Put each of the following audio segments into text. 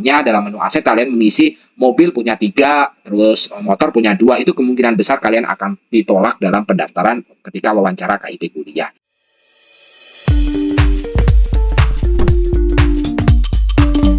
misalnya dalam menu aset kalian mengisi mobil punya 3, terus motor punya 2, itu kemungkinan besar kalian akan ditolak dalam pendaftaran ketika wawancara KIP kuliah.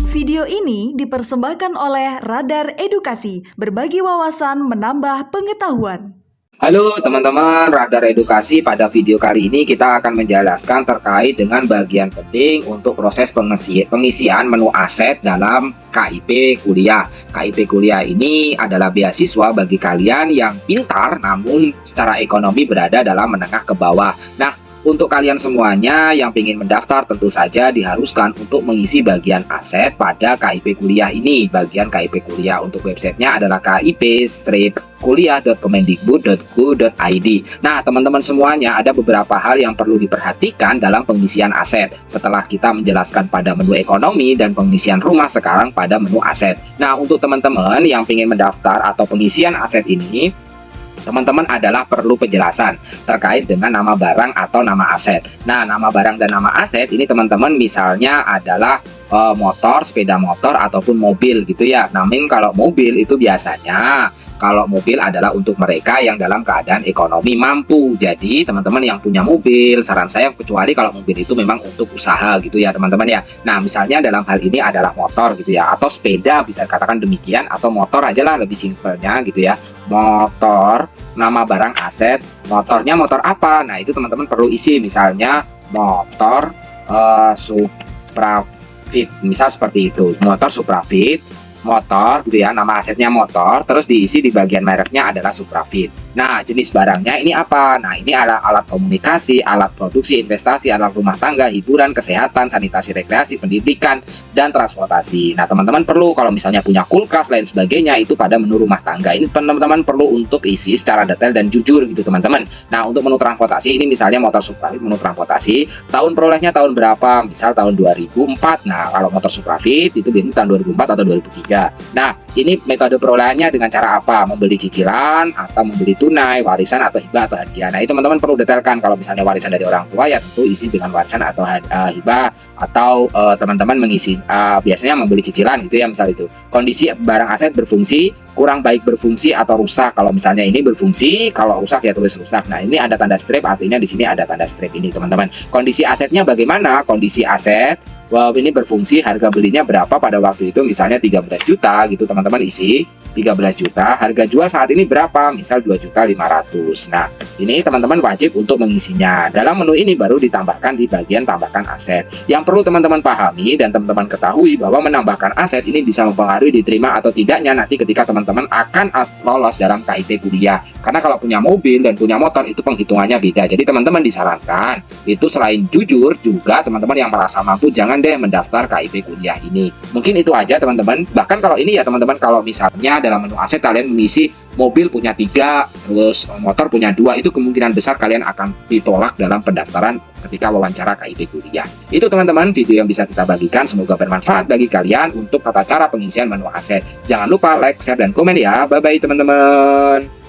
Video ini dipersembahkan oleh Radar Edukasi, berbagi wawasan menambah pengetahuan. Halo teman-teman Radar Edukasi, pada video kali ini kita akan menjelaskan terkait dengan bagian penting untuk proses pengisian menu aset dalam KIP kuliah. KIP kuliah ini adalah beasiswa bagi kalian yang pintar namun secara ekonomi berada dalam menengah ke bawah. Nah, untuk kalian semuanya yang ingin mendaftar tentu saja diharuskan untuk mengisi bagian aset pada KIP kuliah ini. Bagian KIP kuliah untuk websitenya adalah kip-kuliah.kemendikbud.go.id. Nah, teman-teman semuanya, ada beberapa hal yang perlu diperhatikan dalam pengisian aset. Setelah kita menjelaskan pada menu ekonomi dan pengisian rumah, sekarang pada menu aset. Nah, untuk teman-teman yang ingin mendaftar atau pengisian aset ini, teman-teman adalah perlu penjelasan terkait dengan nama barang atau nama aset. Nah, nama barang dan nama aset ini teman-teman misalnya adalah motor, sepeda motor, ataupun mobil gitu ya. Namun kalau mobil itu biasanya, kalau mobil adalah untuk mereka yang dalam keadaan ekonomi mampu. Jadi teman-teman yang punya mobil, saran saya kecuali kalau mobil itu memang untuk usaha gitu ya teman-teman ya. Nah, misalnya dalam hal ini adalah motor gitu ya, atau sepeda bisa dikatakan demikian, atau motor aja lah lebih simpelnya gitu ya. Motor, nama barang aset, motornya motor apa? Nah, itu teman-teman perlu isi misalnya motor Supra Fit, misal seperti itu, motor Suprafit, motor gitu ya, nama asetnya motor, terus diisi di bagian mereknya adalah Suprafit. Nah, jenis barangnya ini apa? Nah, ini adalah alat komunikasi, alat produksi, investasi, alat rumah tangga, hiburan, kesehatan, sanitasi, rekreasi, pendidikan, dan transportasi. Nah, teman-teman perlu kalau misalnya punya kulkas, lain sebagainya, itu pada menu rumah tangga. Ini teman-teman perlu untuk isi secara detail dan jujur gitu teman-teman. Nah, untuk menu transportasi ini misalnya motor Suprafit, menu transportasi, tahun perolehnya tahun berapa? Misal tahun 2004. Nah, kalau motor Suprafit itu biasanya tahun 2004 atau 2003. Nah, ini metode perolehannya dengan cara apa? Membeli cicilan atau membeli tunai, warisan atau hibah atau hadiah. Nah, itu teman-teman perlu detailkan. Kalau misalnya warisan dari orang tua ya tentu isi dengan warisan atau hibah, atau teman-teman mengisi biasanya membeli cicilan gitu ya, misal itu. Kondisi barang aset berfungsi, kurang baik berfungsi atau rusak. Kalau misalnya ini berfungsi, kalau rusak ya tulis rusak. Nah, ini ada tanda strip, artinya di sini ada tanda strip ini teman-teman. Kondisi asetnya bagaimana? Kondisi aset, ini berfungsi, harga belinya berapa pada waktu itu, misalnya 13 juta gitu teman-teman isi 13 juta, harga jual saat ini berapa, misal 2.500.000. Nah, ini teman-teman wajib untuk mengisinya. Dalam menu ini baru ditambahkan di bagian tambahkan aset. Yang perlu teman-teman pahami dan teman-teman ketahui bahwa menambahkan aset ini bisa mempengaruhi diterima atau tidaknya nanti ketika teman-teman akan lolos dalam KIP kuliah. Karena kalau punya mobil dan punya motor itu penghitungannya beda. Jadi teman-teman disarankan itu selain jujur juga teman-teman yang merasa mampu jangan deh mendaftar KIP kuliah ini. Mungkin itu aja teman-teman. Bahkan kalau ini ya teman-teman, kalau misalnya dalam menu aset kalian mengisi mobil punya 3, terus motor punya 2, itu kemungkinan besar kalian akan ditolak dalam pendaftaran ketika wawancara KIP kuliah. Itu teman-teman video yang bisa kita bagikan, semoga bermanfaat bagi kalian untuk tata cara pengisian menu aset. Jangan lupa like, share, dan komen ya. Bye-bye teman-teman.